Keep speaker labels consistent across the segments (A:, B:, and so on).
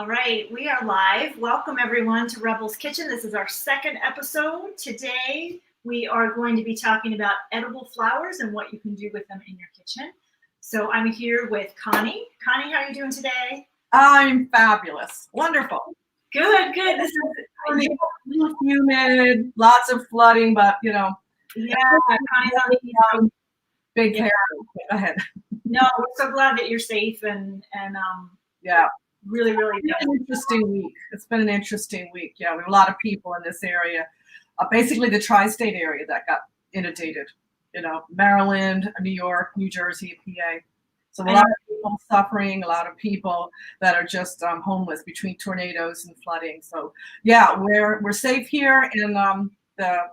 A: All right, we are live. Welcome everyone to Rebel's Kitchen. This is our second episode. Today we are going to be talking about edible flowers and what you can do with them in your kitchen. So I'm here with Connie. Connie, how are you doing today?
B: I'm fabulous. Wonderful.
A: Good, good. This is
B: humid, lots of flooding, but
A: yeah, Connie's on the East Coast.
B: Big hair. Go ahead.
A: No, we're so glad that you're safe and
B: yeah.
A: Really
B: It's been an interesting week. It's been an interesting week. Yeah, we have a lot of people in this area, basically the tri-state area that got inundated. You know, Maryland, New York, New Jersey, PA. So a lot of people suffering, a lot of people that are just homeless between tornadoes and flooding. So yeah, we're safe here in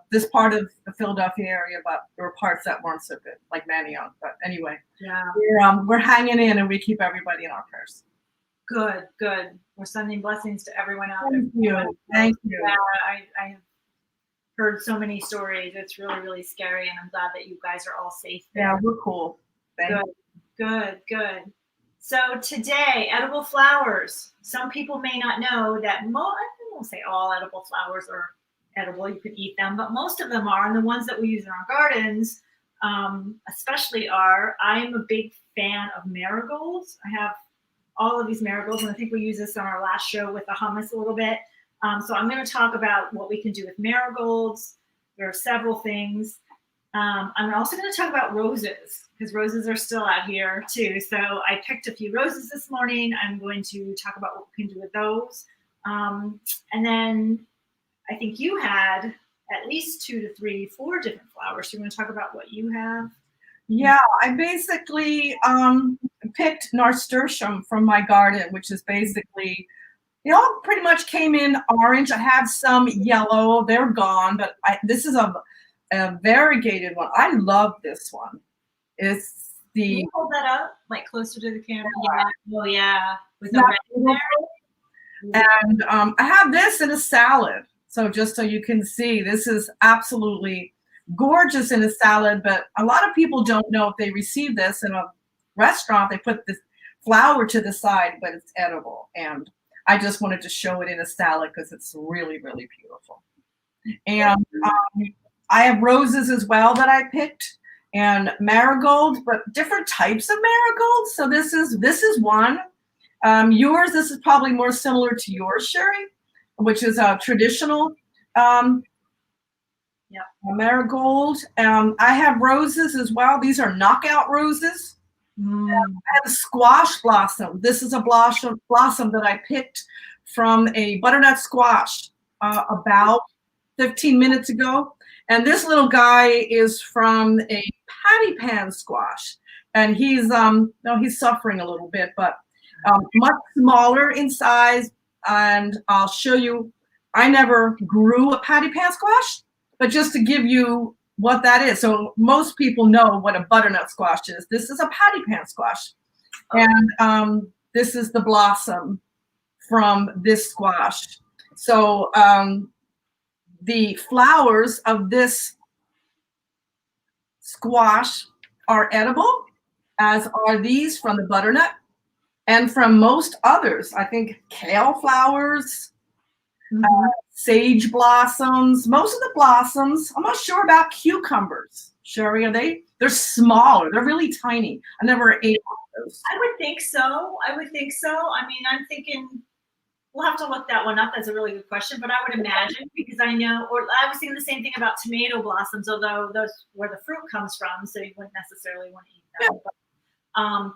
B: this part of the Philadelphia area, but there were parts that weren't so good, like Manioc. But anyway,
A: yeah,
B: we're hanging in, and we keep everybody in our prayers.
A: Good, good. We're sending blessings to everyone out
B: there. Thank you.
A: Yeah, I have heard so many stories. It's really, really scary, and I'm glad that you guys are all safe there.
B: Yeah, we're cool.
A: Good. So today, edible flowers. Some people may not know that I won't say all edible flowers are edible. You can eat them, but most of them are, and the ones that we use in our gardens especially are. I'm a big fan of marigolds. I have all of these marigolds, and I think we used this on our last show with the hummus a little bit. So I'm going to talk about what we can do with marigolds. There are several things. I'm also going to talk about roses, because roses are still out here too. So I picked a few roses this morning. I'm going to talk about what we can do with those. And then I think you had at least 2 to 3, 4 different flowers. So you're going to talk about what you have.
B: Yeah, I basically picked nasturtium from my garden, which is basically, pretty much came in orange. I have some yellow. They're gone, but this is a variegated one. I love this one. It's the.
A: Can you hold that up, like closer to the camera? Yeah. Oh, yeah. With the red
B: there. And I have this in a salad. So just so you can see, this is absolutely gorgeous in a salad, but a lot of people don't know if they receive this in a restaurant, they put this flower to the side, but it's edible. And I just wanted to show it in a salad because it's really, really beautiful. And I have roses as well that I picked, and marigolds, but different types of marigolds. So this is one. Yours, this is probably more similar to yours, Sherry, which is a traditional marigold. I have roses as well. These are knockout roses. I have a squash blossom. This is a blossom that I picked from a butternut squash about 15 minutes ago. And this little guy is from a patty pan squash. And he's suffering a little bit, but much smaller in size. And I'll show you, I never grew a patty pan squash, but just to give you what that is. So most people know what a butternut squash is. This is a patty pan squash. And this is the blossom from this squash. So the flowers of this squash are edible, as are these from the butternut, and from most others. I think kale flowers, sage blossoms, most of the blossoms. I'm not sure about cucumbers. Sherry, they're smaller. They're really tiny. I never ate those.
A: I would think so. I mean, I'm thinking we'll have to look that one up. That's a really good question, but I would imagine, because I know, or I was thinking the same thing about tomato blossoms, although those where the fruit comes from, so you wouldn't necessarily want to eat them. Yeah. But,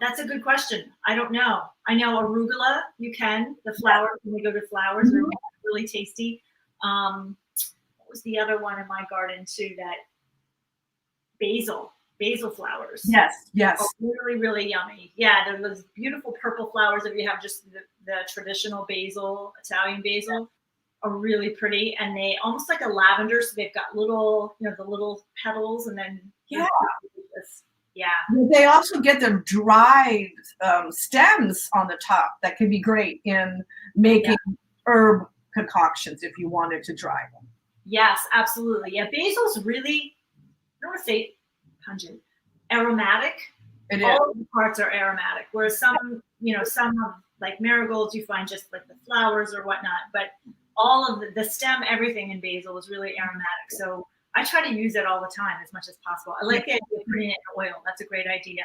A: that's a good question. I don't know. I know arugula, you can. The flowers, when we go to flowers, are really tasty. What was the other one in my garden too? That basil flowers.
B: Yes.
A: Are really, really yummy. Yeah, they're those beautiful purple flowers. If you have just the traditional basil, Italian basil, are really pretty, and they almost like a lavender. So they've got little, the little petals, and then
B: They also get their dried stems on the top that can be great in making herb concoctions if you wanted to dry them.
A: Yes, absolutely. Yeah, basil's really, I don't want to say pungent, aromatic.
B: It
A: All of the parts are aromatic, whereas some, some of like marigolds, you find just like the flowers or whatnot, but all of the stem, everything in basil is really aromatic. So I try to use it all the time as much as possible. I like the idea of putting it in oil. That's a great idea.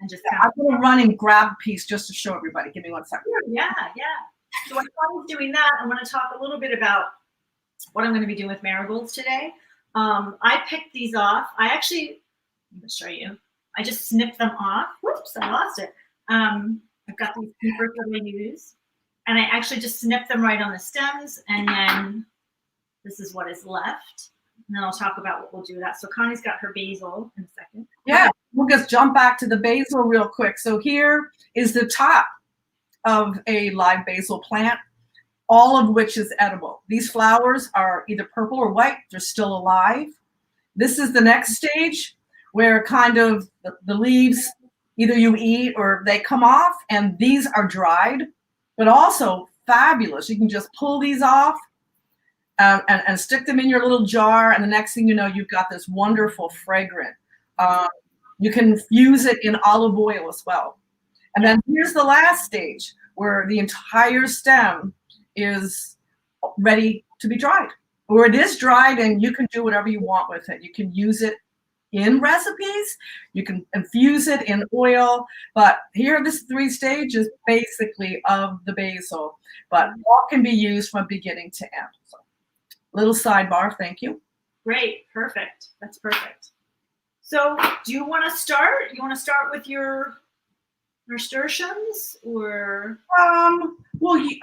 A: And just kind
B: I'm going to run and grab a piece just to show everybody. Give me 1 second.
A: yeah. So while I was doing that, I want to talk a little bit about what I'm going to be doing with marigolds today. I picked these off. I'm going to show you. I just snipped them off. Whoops, I lost it. I've got these snippers that I use, and I actually just snipped them right on the stems, and then this is what is left. And then I'll talk about what we'll do with that. So Connie's got her basil in a second.
B: Yeah, we'll just jump back to the basil real quick. So here is the top of a live basil plant, all of which is edible. These flowers are either purple or white. They're still alive. This is the next stage where kind of the leaves, either you eat or they come off, and these are dried, but also fabulous. You can just pull these off and stick them in your little jar, and the next thing you know, you've got this wonderful fragrant. You can use it in olive oil as well. And then here's the last stage where the entire stem is ready to be dried, or it is dried, and you can do whatever you want with it. You can use it in recipes, you can infuse it in oil, but here are the 3 stages basically of the basil, but all can be used from beginning to end. So, little sidebar, thank you.
A: Great, perfect. That's perfect. So do you want to start? You want to start with your nasturtiums, or?
B: Well, well, you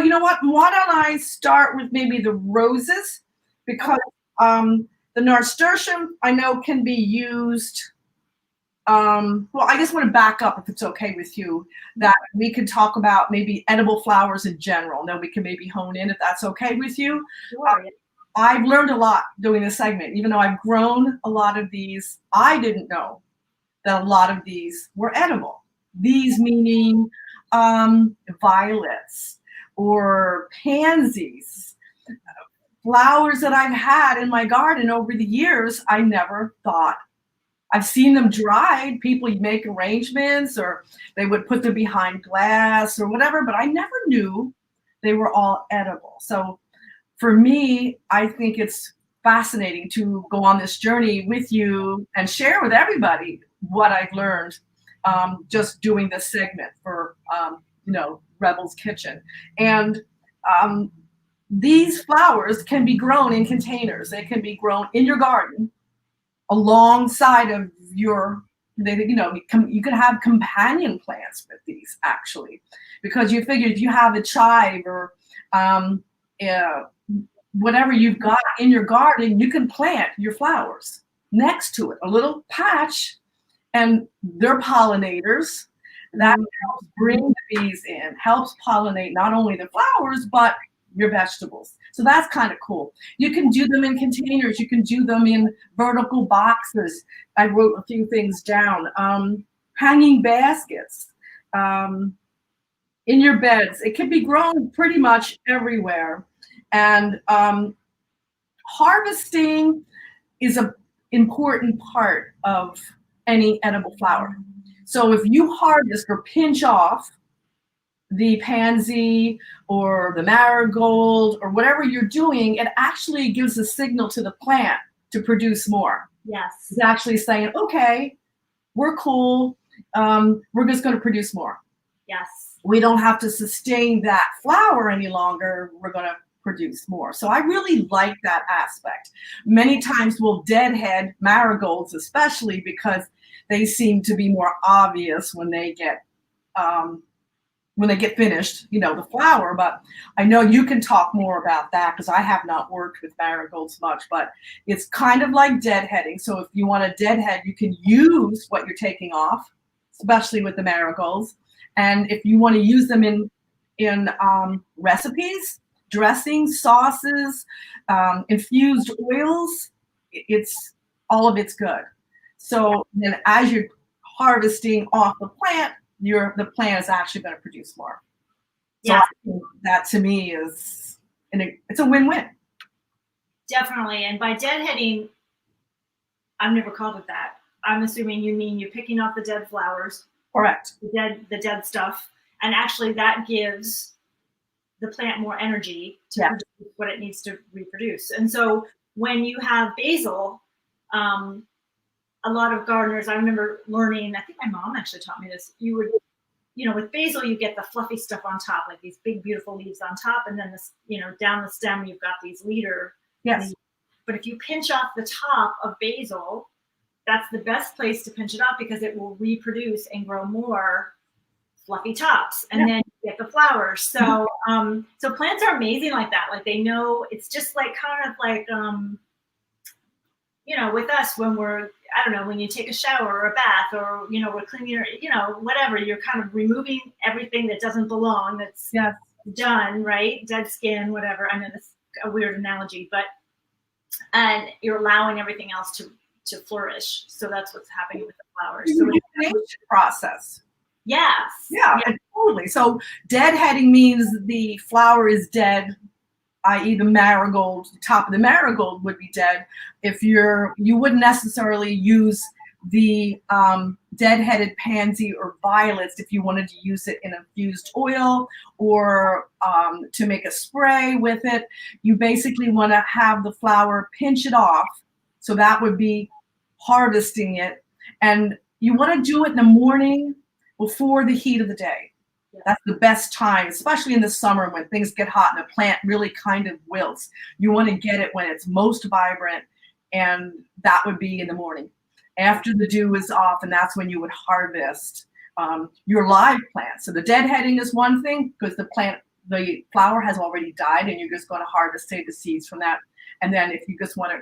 B: know what? Why don't I start with maybe the roses, because the nasturtium I know can be used. Well, I just want to back up, if it's okay with you, that we could talk about maybe edible flowers in general. And then we can maybe hone in, if that's okay with you.
A: Sure.
B: I've learned a lot doing this segment. Even though I've grown a lot of these, I didn't know that a lot of these were edible. These meaning violets or pansies, flowers that I've had in my garden over the years. I never thought. I've seen them dried. People make arrangements, or they would put them behind glass or whatever, but I never knew they were all edible. So for me, I think it's fascinating to go on this journey with you and share with everybody what I've learned just doing this segment for Rebel's Kitchen. And these flowers can be grown in containers. They can be grown in your garden alongside of your, you can have companion plants with these, actually, because you figure if you have a chive or whatever you've got in your garden, you can plant your flowers next to it, a little patch, and they're pollinators. That helps bring the bees in, helps pollinate not only the flowers, but your vegetables. So that's kind of cool. You can do them in containers. You can do them in vertical boxes. I wrote a few things down. Hanging baskets, in your beds. It can be grown pretty much everywhere. And harvesting is an important part of any edible flower. So if you harvest or pinch off the pansy or the marigold or whatever you're doing, it actually gives a signal to the plant to produce more.
A: Yes.
B: It's actually saying, okay, we're cool. We're just going to produce more.
A: Yes.
B: We don't have to sustain that flower any longer. We're going to produce more. So I really like that aspect. Many times we'll deadhead marigolds, especially because they seem to be more obvious when they get finished, the flower. But I know you can talk more about that, because I have not worked with marigolds much, but it's kind of like deadheading. So if you want to deadhead, you can use what you're taking off, especially with the marigolds. And if you want to use them in recipes, dressings, sauces, infused oils, it's all of it's good. So then as you're harvesting off the plant, the plant is actually going to produce more. So
A: Yeah.
B: That to me is, it's a win-win.
A: Definitely. And by deadheading, I've never called it that. I'm assuming you mean you're picking off the dead flowers.
B: Correct.
A: The dead stuff, And actually that gives the plant more energy to produce what it needs to reproduce. And so when you have basil, a lot of gardeners, I remember learning, I think my mom actually taught me this, you would, with basil, you get the fluffy stuff on top, like these big, beautiful leaves on top. And then this, down the stem, you've got these leader leaves. But if you pinch off the top of basil, that's the best place to pinch it off because it will reproduce and grow more fluffy tops, and then you get the flowers. So, so plants are amazing like that. Like they know, it's just like kind of like, with us when we're, I don't know, when you take a shower or a bath or, we're cleaning your, whatever, you're kind of removing everything that doesn't belong, that's done, right? Dead skin, whatever. I know that's a weird analogy, and you're allowing everything else to flourish. So that's what's happening with the flowers. So
B: it's a process.
A: Yes.
B: Yeah, totally. So deadheading means the flower is dead, i.e. the marigold, the top of the marigold would be dead. If you wouldn't necessarily use the deadheaded pansy or violets if you wanted to use it in infused oil or to make a spray with it. You basically want to have the flower, pinch it off. So that would be harvesting it. And you want to do it in the morning before the heat of the day. That's the best time, especially in the summer when things get hot and the plant really kind of wilts. You want to get it when it's most vibrant, and that would be in the morning after the dew is off, and that's when you would harvest your live plant. So the deadheading is one thing because the flower has already died, and you're just going to harvest, say, the seeds from that. And then if you just want to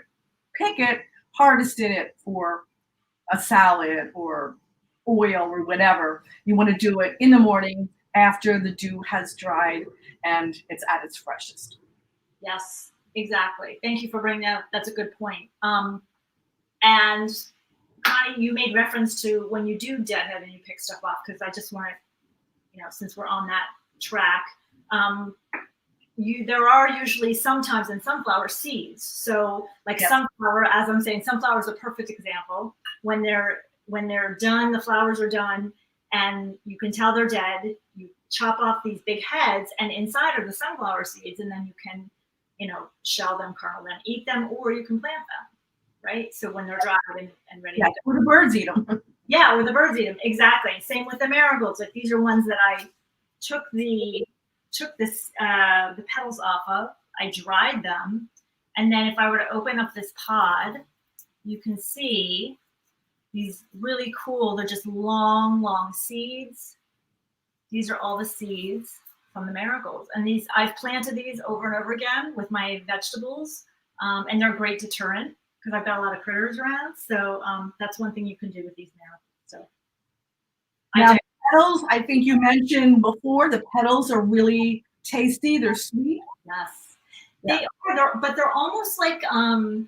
B: pick it, harvest it for a salad or oil or whatever. You want to do it in the morning after the dew has dried and it's at its freshest.
A: Yes, exactly. Thank you for bringing that up. That's a good point. And Connie, you made reference to when you do deadhead and you pick stuff off, because I just want to, since we're on that track, there are usually sometimes in sunflower seeds. So like sunflower, as I'm saying, sunflower is a perfect example. When they're done, the flowers are done, and you can tell they're dead. You chop off these big heads, and inside are the sunflower seeds, and then you can, shell them, kernel them, eat them, or you can plant them, right? So when they're dry and ready to go.
B: Or the birds eat them.
A: Yeah, or the birds eat them, exactly. Same with the marigolds. Like these are ones that I took the petals off of. I dried them, and then if I were to open up this pod, you can see these really cool, they're just long seeds. These are all the seeds from the marigolds. And I've planted these over and over again with my vegetables. And they're great deterrent because I've got a lot of critters around. So that's one thing you can do with these marigolds. So
B: now, petals, I think you mentioned before, the petals are really tasty. They're sweet.
A: Yes. They are, but they're almost like a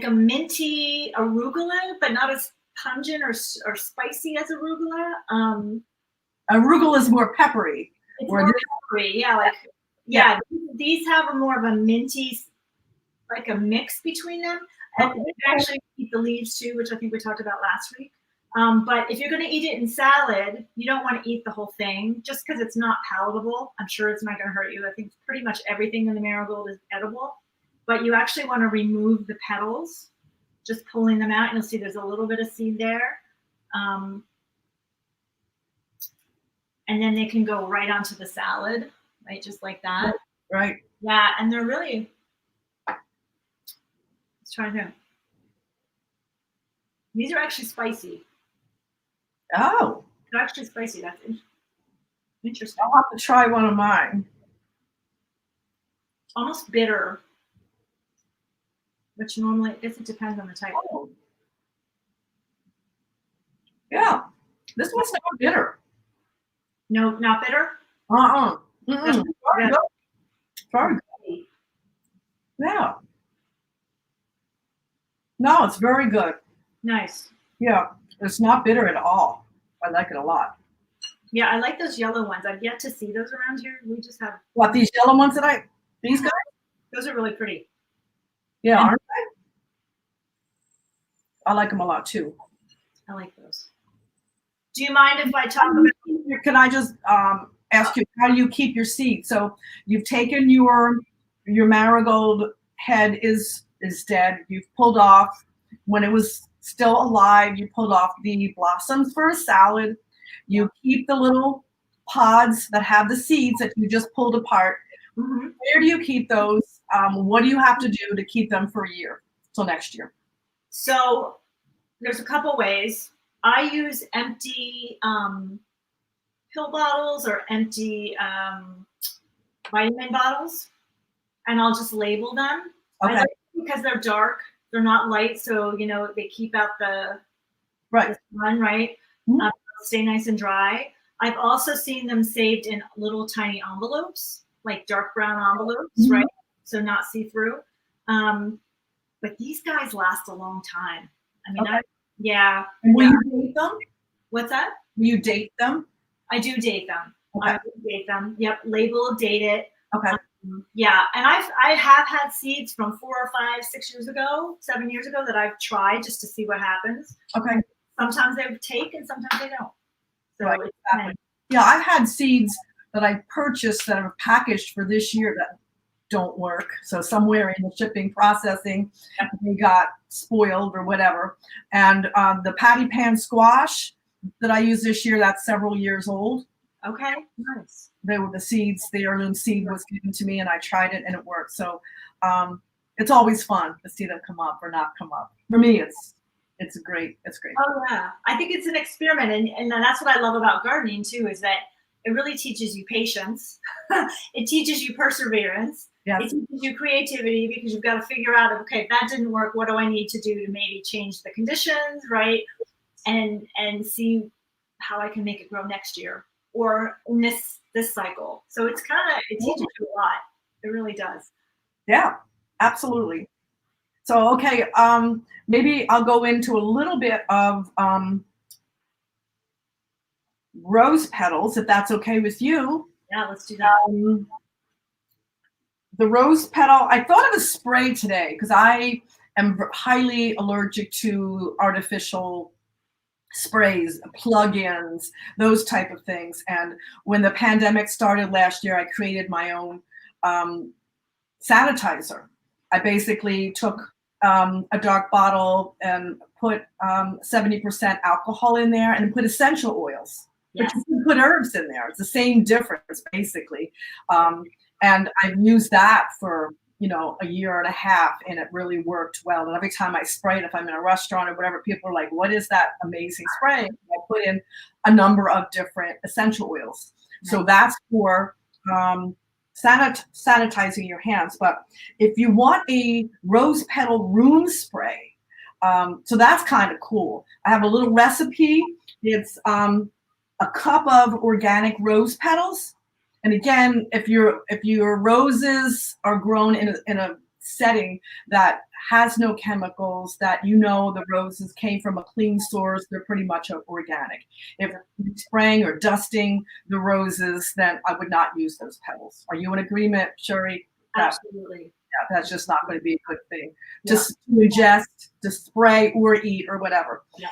A: minty arugula, but not as pungent or spicy as arugula.
B: Arugula is more peppery.
A: It's more peppery, yeah. These have more of a minty, like a mix between them. And you can actually eat the leaves too, which I think we talked about last week. But if you're going to eat it in salad, you don't want to eat the whole thing just because it's not palatable. I'm sure it's not going to hurt you. I think pretty much everything in the marigold is edible. But you actually want to remove the petals, just pulling them out. And you'll see there's a little bit of seed there. And then they can go right onto the salad, right? Just like that.
B: Right.
A: Yeah, and they're really, let's try them. These are actually spicy.
B: Oh.
A: They're actually spicy. That's interesting.
B: I'll have to try one of mine.
A: Almost bitter. Which normally, I guess it depends on the type.
B: Oh. Yeah, this one's not bitter.
A: No, not bitter?
B: Very good. Very good. Yeah. No, it's very good.
A: Nice.
B: Yeah, it's not bitter at all. I like it a lot.
A: Yeah, I like those yellow ones. I've yet to see those around here. We just have.
B: What, these yellow ones these guys?
A: Those are really pretty.
B: Yeah, aren't they? I like them a lot too.
A: I like those. Do you mind if I talk about
B: can I just ask you, how do you keep your seeds? So you've taken your marigold head is dead. You've pulled off, when it was still alive, you pulled off the blossoms for a salad. You keep the little pods that have the seeds that you just pulled apart.
A: Mm-hmm.
B: Where do you keep those? What do you have to do to keep them for a year till next year?
A: So there's a couple ways. I use empty pill bottles or empty vitamin bottles, and I'll just label them.
B: Okay.
A: I like them because they're dark, they're not light, so they keep out the sun, right?
B: Mm-hmm.
A: Stay nice and dry. I've also seen them saved in little tiny envelopes, like dark brown envelopes,
B: mm-hmm.
A: right? So not see-through. But these guys last a long time. I mean, yeah.
B: And will you date them?
A: What's that?
B: Will you date them?
A: I do date them.
B: Okay.
A: I do date them. Yep. Label, date it.
B: Okay.
A: Yeah. And I have had seeds from 4 or 5, 6 years ago, 7 years ago that I've tried just to see what happens.
B: Okay.
A: Sometimes they take and sometimes they don't. So
B: right. Exactly. Yeah, I've had seeds that I purchased that are packaged for this year that don't work. So somewhere in the shipping processing, they got spoiled or whatever. And the patty pan squash that I used this year, that's several years old.
A: Okay, nice.
B: They were the seeds, the heirloom seed was given to me and I tried it and it worked. So it's always fun to see them come up or not come up. For me, it's great.
A: Oh yeah, I think it's an experiment, and that's what I love about gardening too, is that it really teaches you patience. It teaches you perseverance.
B: Yes.
A: It teaches you creativity because you've got to figure out, okay, that didn't work. What do I need to do to maybe change the conditions, right? And see how I can make it grow next year or in this cycle. So it teaches you a lot. It really does.
B: Yeah, absolutely. So, okay, maybe I'll go into a little bit of rose petals, if that's okay with you.
A: Yeah, let's do that.
B: The rose petal, I thought of a spray today because I am highly allergic to artificial sprays, plug-ins, those type of things. And when the pandemic started last year, I created my own sanitizer. I basically took a dark bottle and put 70% alcohol in there and put essential oils. Yes. But you can put herbs in there. It's the same difference, basically. And I've used that for, a year and a half, and it really worked well. And every time I spray it, if I'm in a restaurant or whatever, people are like, what is that amazing spray? And I put in a number of different essential oils. Nice. So that's for sanitizing your hands. But if you want a rose petal room spray, so that's kind of cool. I have a little recipe. It's a cup of organic rose petals. And again, if your roses are grown in a setting that has no chemicals, that the roses came from a clean source, they're pretty much organic. If you're spraying or dusting the roses, then I would not use those petals. Are you in agreement, Shuri?
A: Absolutely.
B: Yeah, that's just not going to be a good thing. Yeah. Just to ingest, to spray or eat or whatever. Yeah.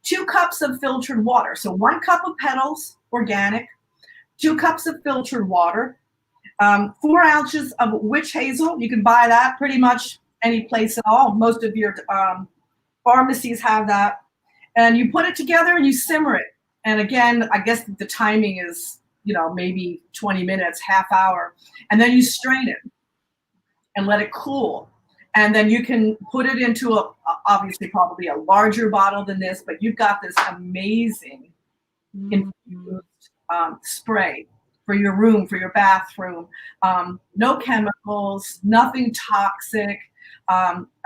B: 2 cups of filtered water. So 1 cup of petals, organic. 2 cups of filtered water, 4 ounces of witch hazel. You can buy that pretty much any place at all. Most of your pharmacies have that. And you put it together and you simmer it. And again, I guess the timing is, maybe 20 minutes, half hour. And then you strain it and let it cool. And then you can put it into obviously probably a larger bottle than this, but you've got this amazing infused spray for your room, for your bathroom. No chemicals, nothing toxic.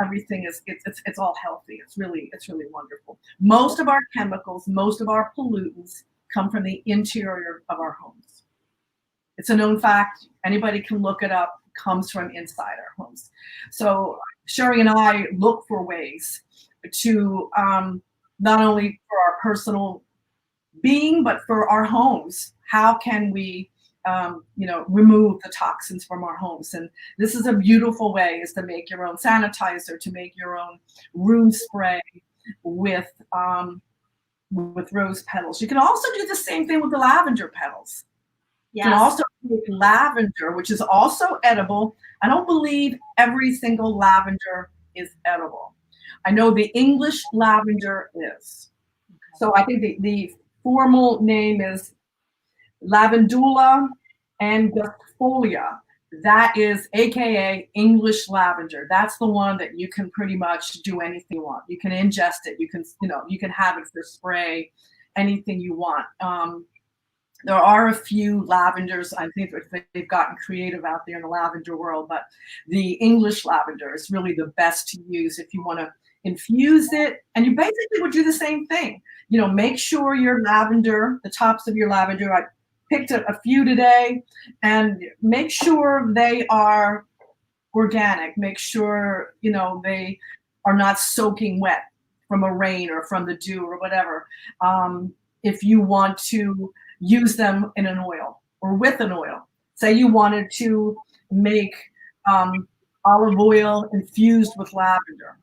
B: Everything it's all healthy. It's really wonderful. Most of our chemicals, most of our pollutants come from the interior of our homes. It's a known fact. Anybody can look it up. It comes from inside our homes. So Shuri and I look for ways to not only for our personal being, but for our homes. How can we, remove the toxins from our homes? And this is a beautiful way, is to make your own sanitizer, to make your own room spray with with rose petals. You can also do the same thing with the lavender petals.
A: Yes.
B: You can also make lavender, which is also edible. I don't believe every single lavender is edible. I know the English lavender is. So I think the formal name is Lavandula angustifolia. That is AKA English lavender. That's the one that you can pretty much do anything you want. You can ingest it. You can have it for spray, anything you want. There are a few lavenders. I think they've gotten creative out there in the lavender world, but the English lavender is really the best to use if you want to infuse it. And you basically would do the same thing. Make sure your lavender, the tops of your lavender, I picked a few today, and make sure they are organic. Make sure, they are not soaking wet from a rain or from the dew or whatever. If you want to use them in an oil or with an oil. Say you wanted to make olive oil infused with lavender.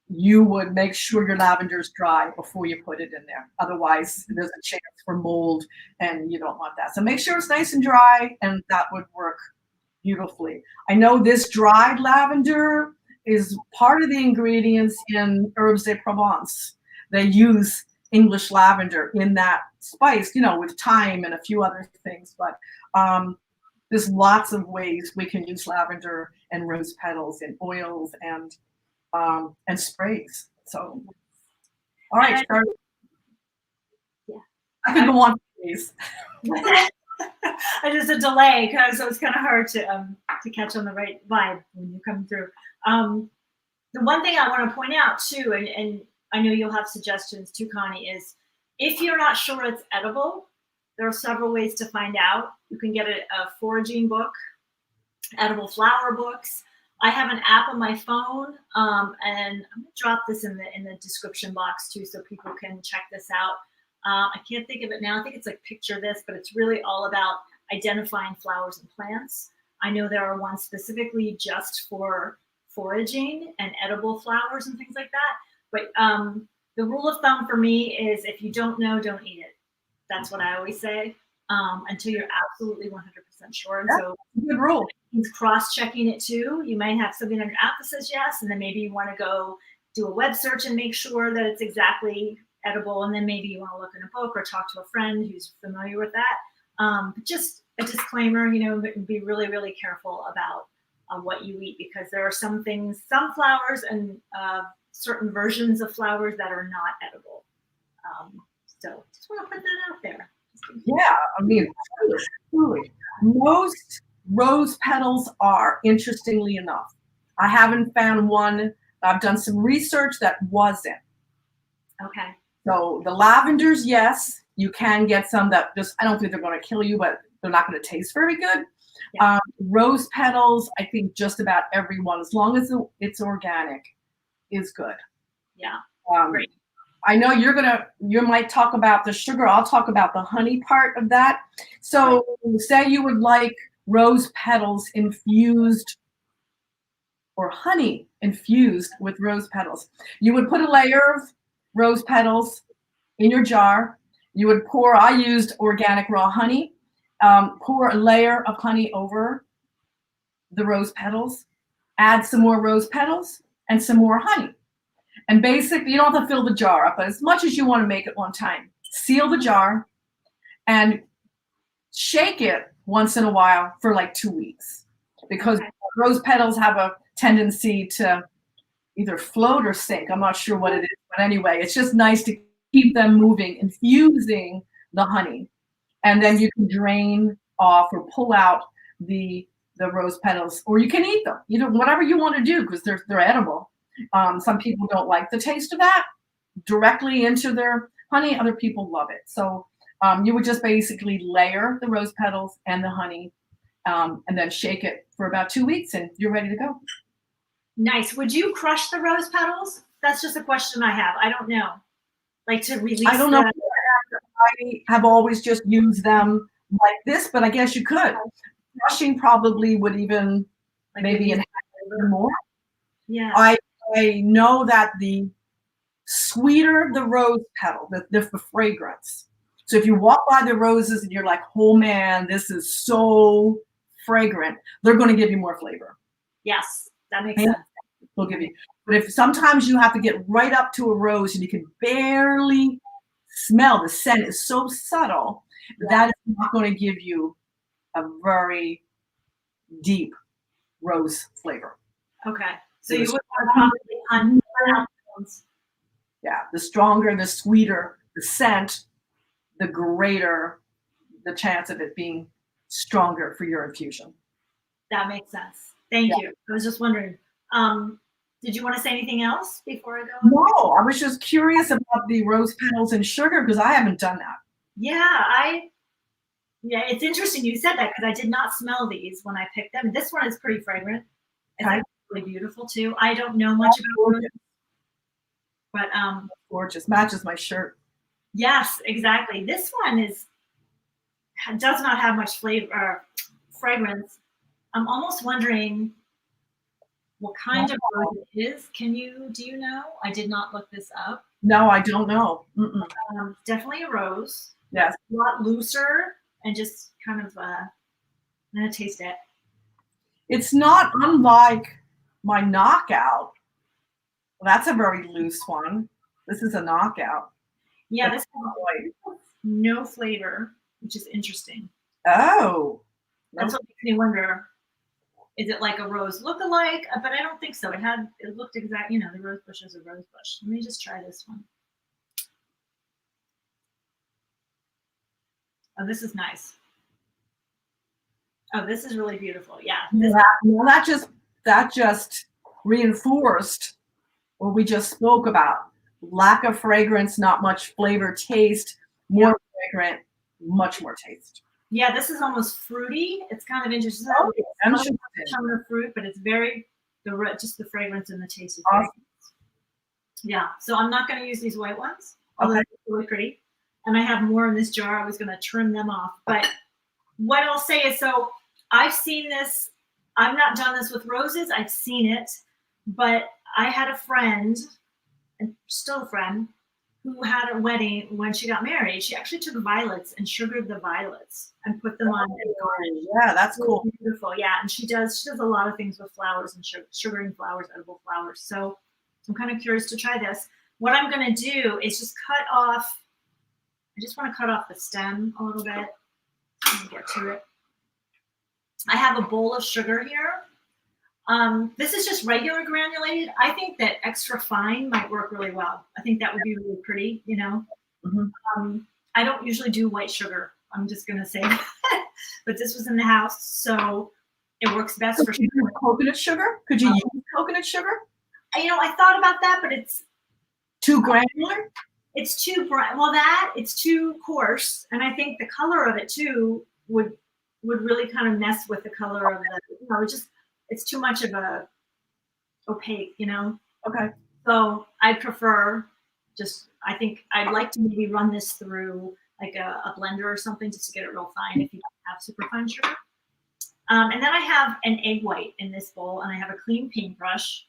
B: You would make sure your lavender is dry before you put it in there. Otherwise, there's a chance for mold, and you don't want that. So make sure it's nice and dry, and that would work beautifully. I know this dried lavender is part of the ingredients in herbs de Provence. They use English lavender in that spice, with thyme and a few other things. But there's lots of ways we can use lavender and rose petals in oils and sprays. So, all right, Charlie.
A: Yeah.
B: I could go on, please.
A: I just a delay because it was kind of hard to catch on the right vibe when you come through. The one thing I want to point out too, and I know you'll have suggestions too, Connie, is if you're not sure it's edible, there are several ways to find out. You can get a foraging book, edible flower books. I have an app on my phone, and I'm gonna drop this in the description box too, so people can check this out. I can't think of it now. I think it's like PictureThis, but it's really all about identifying flowers and plants. I know there are ones specifically just for foraging and edible flowers and things like that. But the rule of thumb for me is if you don't know, don't eat it. That's what I always say, until you're absolutely 100% sure. And so
B: good rule.
A: Means cross-checking it too. You might have something on your app that says yes, and then maybe you want to go do a web search and make sure that it's exactly edible, and then maybe you want to look in a book or talk to a friend who's familiar with that. But just a disclaimer, be really, really careful about what you eat, because there are some things, some flowers and certain versions of flowers that are not edible. So just want to put that out there.
B: Yeah, I mean, truly. Most rose petals are, interestingly enough. I haven't found one. I've done some research that wasn't.
A: Okay.
B: So the lavenders, yes, you can get some that just, I don't think they're going to kill you, but they're not going to taste very good. Yeah. Rose petals, I think just about everyone, as long as it's organic, is good.
A: Yeah.
B: Great. I know you might talk about the sugar. I'll talk about the honey part of that. So say you would like rose petals infused or honey infused with rose petals. You would put a layer of rose petals in your jar. You would I used organic raw honey, pour a layer of honey over the rose petals, add some more rose petals and some more honey. And basically, you don't have to fill the jar up, but as much as you want to make at one time. Seal the jar and shake it once in a while for like 2 weeks, because rose petals have a tendency to either float or sink. I'm not sure what it is, but anyway, it's just nice to keep them moving, infusing the honey. And then you can drain off or pull out the rose petals, or you can eat them. Whatever you want to do, because they're edible. Some people don't like the taste of that directly into their honey. Other people love it. So you would just basically layer the rose petals and the honey, and then shake it for about 2 weeks, and you're ready to go.
A: Nice. Would you crush the rose petals? That's just a question I have. I don't know. Like to release.
B: I don't know. I have always just used them like this, but I guess you could. Crushing probably would even maybe enhance it more.
A: Yeah.
B: I know that the sweeter the rose petal, the fragrance. So if you walk by the roses and you're like, oh man, this is so fragrant, they're going to give you more flavor.
A: Yes, that makes sense.
B: They'll give you. But if sometimes you have to get right up to a rose and you can barely smell, the scent is so subtle, that is not going to give you a very deep rose flavor.
A: Okay. So you would probably hunt around.
B: Yeah, the stronger, the sweeter the scent, the greater the chance of it being stronger for your infusion.
A: That makes sense. Thank you. I was just wondering. Did you want to say anything else before I go?
B: No, I was just curious about the rose petals and sugar because I haven't done that.
A: Yeah, it's interesting you said that because I did not smell these when I picked them. This one is pretty fragrant. It's
B: Okay.
A: really beautiful too. I don't know much about roses, but
B: gorgeous, matches my shirt.
A: Yes, exactly. This one does not have much flavor fragrance. I'm almost wondering what kind of rose it is. Do you know? I did not look this up.
B: No, I don't know.
A: Definitely a rose.
B: Yes.
A: A lot looser and just kind of, I'm going to taste it.
B: It's not unlike my knockout. Well, that's a very loose one. This is a knockout.
A: Yeah, this has no flavor, which is interesting.
B: Oh.
A: That's what makes me wonder. Is it like a rose look-alike? But I don't think so. It looked exact. The rose bush is a rose bush. Let me just try this one. Oh, this is nice. Oh, this is really beautiful. Yeah.
B: Well, that just reinforced what we just spoke about. Lack of fragrance, not much flavor, taste, more fragrant, much more taste.
A: Yeah, this is almost fruity. It's kind of interesting.
B: Oh,
A: it's not a ton of fruit, but it's just the fragrance and the taste is awesome. Yeah, so I'm not going to use these white ones, although they're really pretty. And I have more in this jar. I was going to trim them off. But what I'll say is, so I've seen this. I've not done this with roses. I've seen it. But I had a friend, and still a friend, who had a wedding when she got married. She actually took violets and sugared the violets and put them on a garnish.
B: Yeah, that's cool.
A: Beautiful. Yeah, and she does a lot of things with flowers and sugaring flowers, edible flowers. So I'm kind of curious to try this. What I'm going to do is just cut off. I just want to cut off the stem a little bit. Let me get to it. I have a bowl of sugar here. This is just regular granulated. I think that extra fine might work really well. I think that would be really pretty, I don't usually do white sugar. I'm just going to say that. But this was in the house, so it works best for sugar.
B: Coconut sugar? Could you use coconut sugar?
A: I thought about that, but it's
B: too granular?
A: It's too bright. Well, it's too coarse. And I think the color of it too would really kind of mess with the color of the, it's too much of a opaque,
B: Okay.
A: So I prefer I think I'd like to maybe run this through like a blender or something just to get it real fine if you don't have super fine sugar. And then I have an egg white in this bowl and I have a clean paintbrush.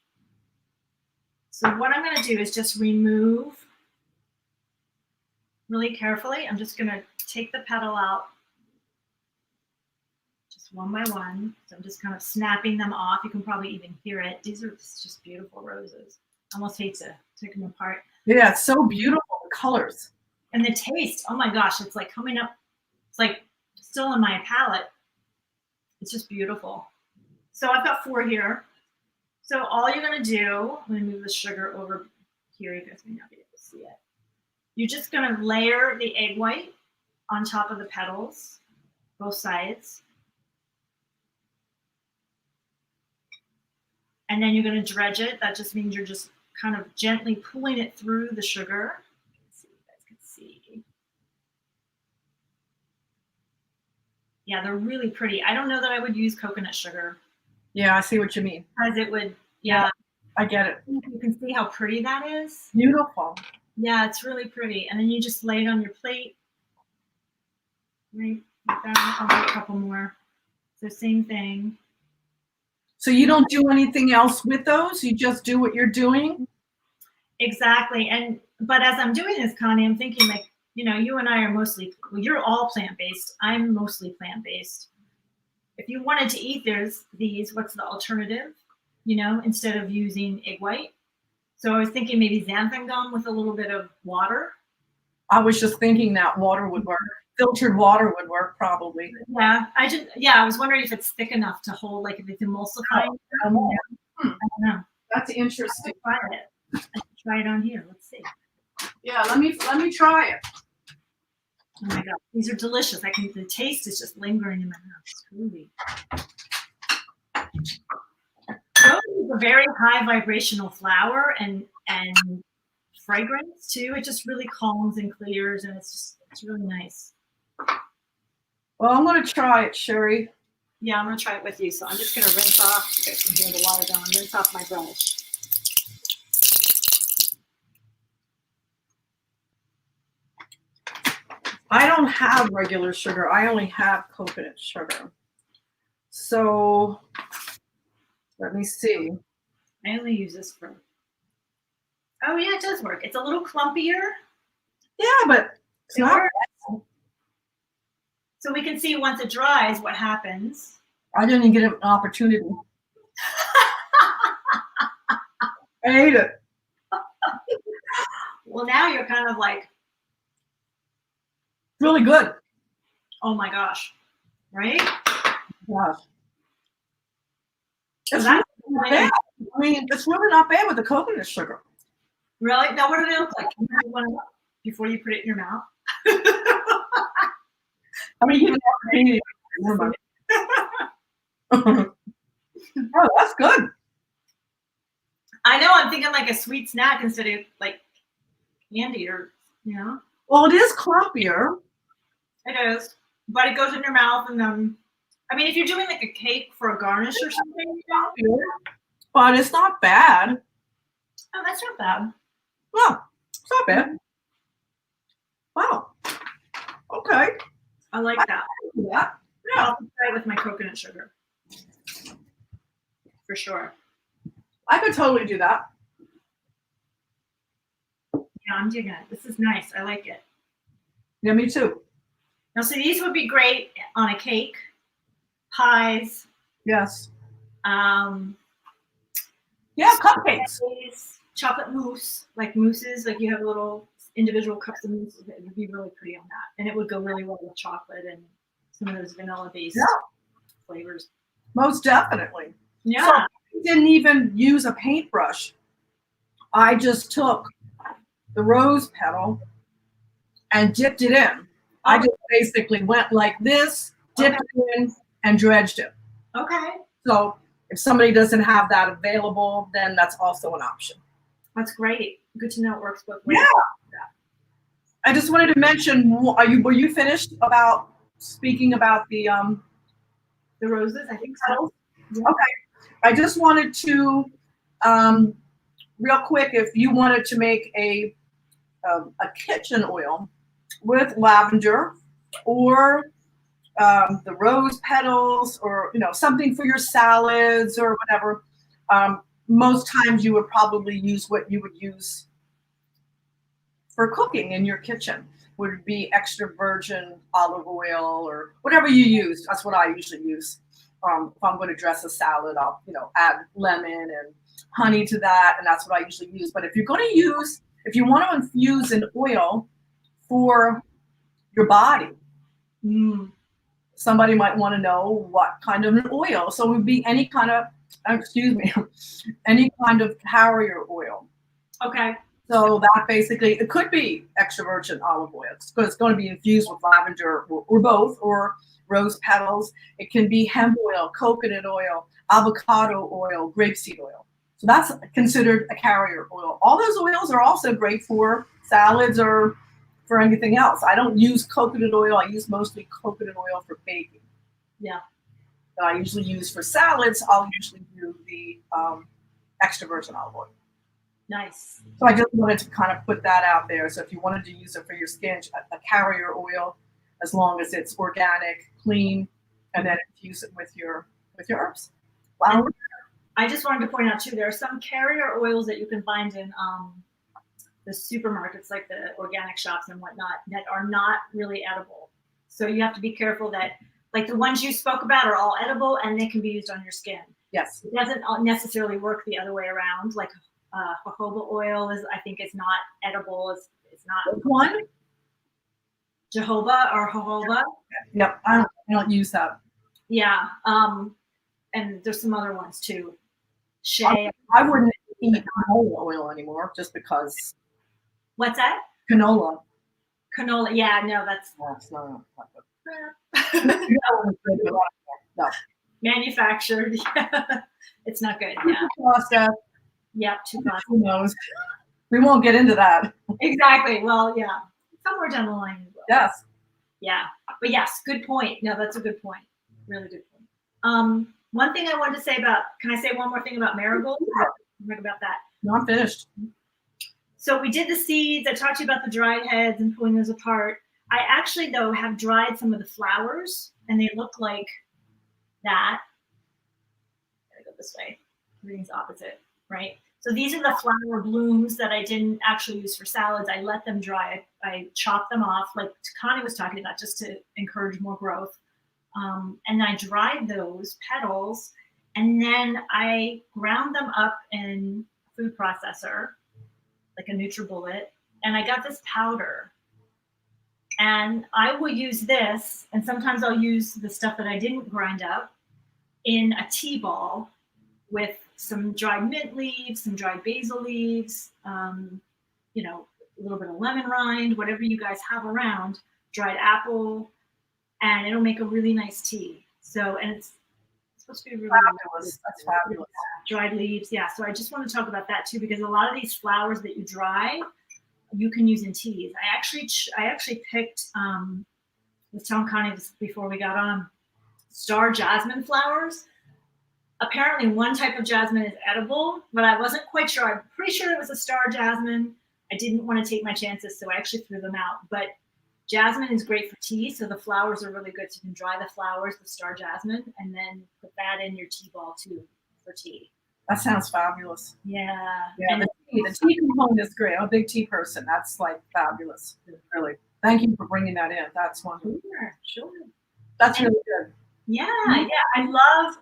A: So what I'm going to do is just remove really carefully. I'm just going to take the petal out just one by one. So I'm just kind of snapping them off. You can probably even hear it. These are just beautiful roses. I almost hate to take them apart.
B: Yeah, it's so beautiful, the colors.
A: And the taste, oh my gosh, it's like coming up. It's like still in my palate. It's just beautiful. So I've got 4 here. So all you're going to do, I'm going to move the sugar over here. You guys may not be able to see it. You're just going to layer the egg white on top of the petals, both sides. And then you're going to dredge it. That just means you're just kind of gently pulling it through the sugar. Let's see if you guys can see. Yeah, they're really pretty. I don't know that I would use coconut sugar.
B: Yeah, I see what you mean.
A: Because it would, yeah.
B: I get it.
A: You can see how pretty that is.
B: Beautiful.
A: Yeah, it's really pretty. And then you just lay it on your plate. Right there. I'll do a couple more. So same thing.
B: So you don't do anything else with those? You just do what you're doing?
A: Exactly. And but as I'm doing this, Connie, I'm thinking like, you and I are mostly, well, you're all plant-based. I'm mostly plant-based. If you wanted to eat these, what's the alternative? Instead of using egg white. So I was thinking maybe xanthan gum with a little bit of water.
B: I was just thinking that water would work. Filtered water would work probably.
A: Yeah, I was wondering if it's thick enough to hold, like if it's emulsifying.
B: I don't know.
A: I don't know.
B: That's interesting.
A: Try it. I can try it on here. Let's see.
B: Yeah, let me try it.
A: Oh my god, these are delicious. The taste is just lingering in my mouth. Truly. Rose is a very high vibrational flower and fragrance too. It just really calms and clears, and it's really nice.
B: Well, I'm gonna try it, Sherry.
A: Yeah, I'm gonna try it with you. So I'm just gonna rinse off. You guys can hear the water going. Rinse off my brush.
B: I don't have regular sugar. I only have coconut sugar. So let me see.
A: I only use this for. Oh yeah, it does work. It's a little clumpier.
B: Yeah, but it's not.
A: So we can see once it dries what happens.
B: I didn't even get an opportunity. I ate it.
A: Well, now you're kind of like,
B: really good.
A: Oh my gosh, right?
B: Gosh. It's
A: That's
B: really not bad. I mean, it's really not bad with the coconut sugar.
A: Really? Now, what do they look like? Can you have one before you put it in your mouth?
B: I mean, you oh, that's good.
A: I know. I'm thinking like a sweet snack instead of like candy or.
B: Well, it is clumpier.
A: It is, but it goes in your mouth, and then. I mean, if you're doing like a cake for a garnish or something,
B: but it's not bad.
A: Oh, that's not bad.
B: Well, it's not bad. Wow. Okay.
A: I like that.
B: Yeah.
A: I'll try it with my coconut sugar. For sure.
B: I could totally do that.
A: Yeah, I'm digging it. This is nice. I like it.
B: Yeah, me too.
A: Now, so these would be great on a cake, pies.
B: Yes.
A: Yeah, cupcakes. Chocolate mousse, like mousses, like you have little individual cups of mousse. It would be really pretty on that. And it would go really well with chocolate and some of those vanilla-based flavors.
B: Most definitely.
A: Yeah.
B: So I didn't even use a paintbrush. I just took the rose petal and dipped it in. I just basically went like this, dipped it in, and dredged it.
A: Okay.
B: So if somebody doesn't have that available, then that's also an option.
A: That's great. Good to know it works both ways.
B: Yeah. I just wanted to mention, were you finished about speaking about the
A: roses? I think so.
B: Yeah. Okay. I just wanted to, real quick, if you wanted to make a kitchen oil with lavender or the rose petals, or something for your salads or whatever. Most times you would probably use what you would use for cooking in your kitchen. Would be extra virgin olive oil or whatever you use. That's what I usually use. If I'm going to dress a salad, I'll add lemon and honey to that, and that's what I usually use. But if you want to infuse an oil for your body, somebody might want to know what kind of an oil. So it would be any kind of carrier oil.
A: Okay.
B: So that basically, it could be extra virgin olive oil because it's going to be infused with lavender or both, or rose petals. It can be hemp oil, coconut oil, avocado oil, grapeseed oil. So that's considered a carrier oil. All those oils are also great for salads or for anything else. I don't use coconut oil. I use mostly coconut oil for baking.
A: Yeah.
B: That I usually use for salads. I'll usually do the extra virgin olive oil.
A: Nice.
B: So I just wanted to kind of put that out there. So if you wanted to use it for your skin, a carrier oil, as long as it's organic, clean, and then infuse it with your herbs. Wow.
A: I just wanted to point out too, there are some carrier oils that you can find in the supermarkets, like the organic shops and whatnot, that are not really edible. So you have to be careful that, like the ones you spoke about are all edible and they can be used on your skin.
B: Yes.
A: It doesn't necessarily work the other way around. Like jojoba oil is, I think, is not edible. It's not.
B: Which one?
A: Jojoba or jojoba.
B: Yep, I don't use that.
A: Yeah. And there's some other ones too. Shea.
B: I wouldn't eat canola oil anymore just because.
A: What's that?
B: Canola.
A: Canola. Yeah, no, that's
B: No,
A: no. Manufactured. Yeah. It's not good. Yeah.
B: Processed.
A: Yep. Too processed.
B: Who knows? We won't get into that.
A: Exactly. Well, yeah. Somewhere down the line.
B: Yes.
A: Yeah. But yes, good point. No, that's a good point. Really good point. One thing I wanted to say about, can I say one more thing about marigolds? Talk about that.
B: No, I'm finished.
A: So we did the seeds. I talked to you about the dried heads and pulling those apart. I actually, though, have dried some of the flowers, and they look like that. I'm gonna go this way. Everything's opposite, right? So these are the flower blooms that I didn't actually use for salads. I let them dry. I chopped them off, like Connie was talking about, just to encourage more growth. And I dried those petals, and then I ground them up in a food processor, like a NutriBullet, and I got this powder. And I will use this, and sometimes I'll use the stuff that I didn't grind up in a tea ball with some dried mint leaves, some dried basil leaves, you know, a little bit of lemon rind, whatever you guys have around, dried apple, and it'll make a really nice tea. So, and it's supposed to be really
B: fabulous. That's fabulous.
A: Dried leaves, yeah. So I just want to talk about that too, because a lot of these flowers that you dry, you can use in teas. I actually picked, was telling Connie this before we got on, star jasmine flowers. Apparently one type of jasmine is edible, but I wasn't quite sure. I'm pretty sure it was a star jasmine. I didn't want to take my chances, so I actually threw them out. But jasmine is great for tea, so the flowers are really good. So you can dry the flowers, the star jasmine, and then put that in your tea ball too for tea.
B: That sounds fabulous.
A: Yeah.
B: Yeah, the tea component is great. I'm a big tea person. That's like fabulous. Really. Thank you for bringing that in. That's wonderful.
A: Sure.
B: That's really good.
A: Yeah, yeah.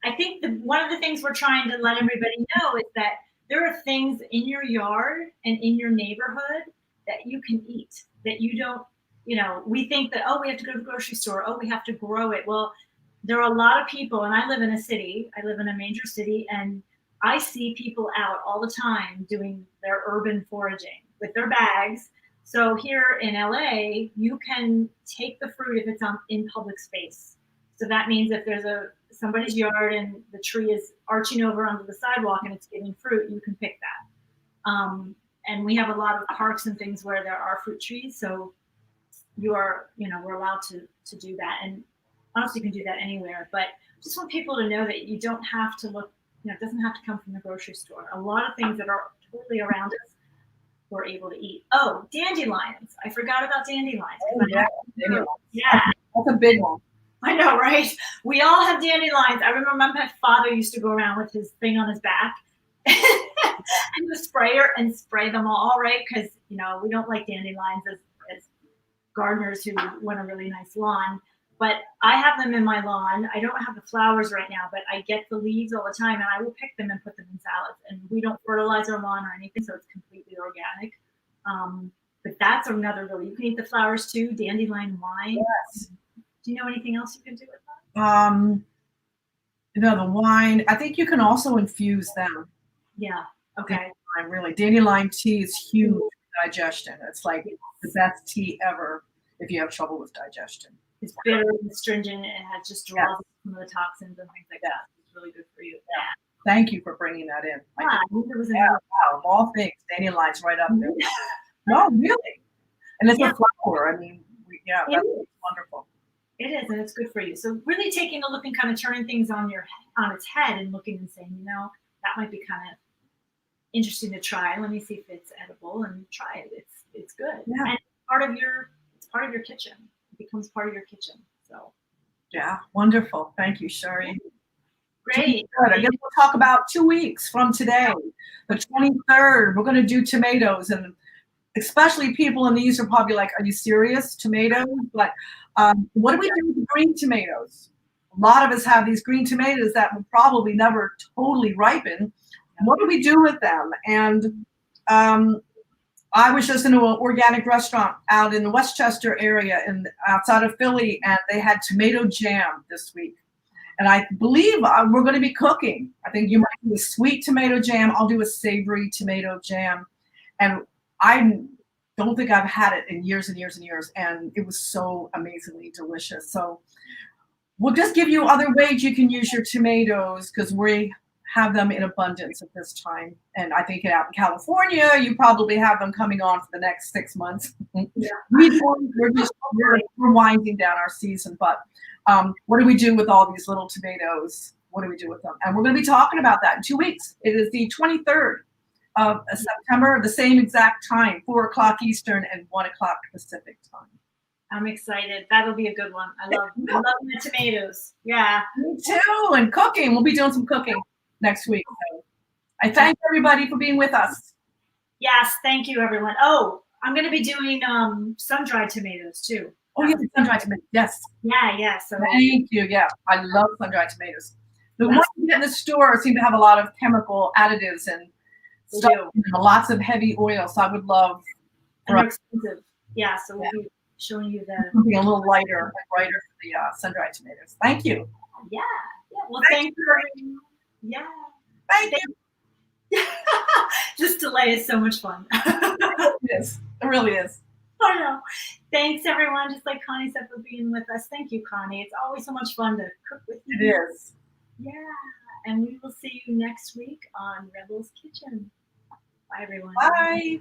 A: I think one of the things we're trying to let everybody know is that there are things in your yard and in your neighborhood that you can eat, that you don't, you know, we think that, oh, we have to go to the grocery store. Oh, we have to grow it. Well, there are a lot of people, and I live in a city. I live in a major city, and I see people out all the time doing their urban foraging with their bags. So here in LA, you can take the fruit if it's in public space. So that means if there's somebody's yard and the tree is arching over onto the sidewalk and it's giving fruit, you can pick that. And we have a lot of parks and things where there are fruit trees. So we're allowed to do that. And honestly, you can do that anywhere. But just want people to know that you don't have to look, it doesn't have to come from the grocery store. A lot of things that are totally around us, we're able to eat. Oh, dandelions. I forgot about dandelions.
B: Oh,
A: yeah.
B: That's a big one.
A: I know, right? We all have dandelions. I remember my father used to go around with his thing on his back and the sprayer and spray them all, right? Because, we don't like dandelions as gardeners who want a really nice lawn. But I have them in my lawn. I don't have the flowers right now, but I get the leaves all the time, and I will pick them and put them in salads. And we don't fertilize our lawn or anything, so it's completely organic. But that's another really, you can eat the flowers too, dandelion wine.
B: Yes.
A: Do you know anything else you can do with that?
B: The wine. I think you can also infuse them.
A: Yeah. Okay.
B: Really, dandelion tea is huge for digestion. It's like the best tea ever if you have trouble with digestion.
A: It's bitter and astringent. It has just draws some of the toxins and things like that. It's really good for you. Yeah.
B: Thank you for bringing that in.
A: I knew there was
B: wow, of all things, dandelion's right up there. No, really. And it's a flower. I mean, that's wonderful.
A: It is, and it's good for you. So really taking a look and kind of turning things on its head and looking and saying, that might be kind of interesting to try. Let me see if it's edible, and try it. It's good. Yeah. And it's part of your kitchen. It becomes part of your kitchen. So
B: yeah, wonderful. Thank you, Sherry.
A: Great.
B: Good. I guess we'll talk about 2 weeks from today, the 23rd. We're going to do tomatoes, and especially people in these are probably like, "Are you serious? Tomatoes?" But what do we do with the green tomatoes? A lot of us have these green tomatoes that will probably never totally ripen. What do we do with them? And I was just in an organic restaurant out in the Westchester area and outside of Philly, and they had tomato jam this week. And I believe we're going to be cooking. I think you might do a sweet tomato jam. I'll do a savory tomato jam. And I don't think I've had it in years and years and years. And it was so amazingly delicious. So we'll just give you other ways you can use your tomatoes because we have them in abundance at this time. And I think out in California, you probably have them coming on for the next 6 months.
A: Yeah.
B: We're winding down our season, but what do we do with all these little tomatoes? What do we do with them? And we're going to be talking about that in 2 weeks. It is the 23rd of September, the same exact time, 4 o'clock Eastern and 1 o'clock Pacific time.
A: I'm excited. That'll be a good one. I love the tomatoes. Yeah.
B: Me too. And cooking. We'll be doing some cooking next week. So I thank everybody for being with us.
A: Yes. Thank you, everyone. Oh, I'm going to be doing sun-dried tomatoes too.
B: Oh, yeah, sun-dried tomatoes. Yes.
A: Yeah. So
B: thank you. Yeah, I love sun-dried tomatoes. The ones you get in the store seem to have a lot of chemical additives and stuff, and lots of heavy oil. So I would love.
A: And they're expensive. Yeah. So we'll be showing you
B: something a little lighter, brighter for the sun-dried tomatoes. Thank you.
A: Yeah. Well, thank you. Yeah.
B: Thank you.
A: This delay is so much fun.
B: It is. It really is.
A: I know. Thanks, everyone. Just like Connie said, for being with us. Thank you, Connie. It's always so much fun to cook with you.
B: It is.
A: Yeah. And we will see you next week on Rebel's Kitchen. Bye, everyone.
B: Bye.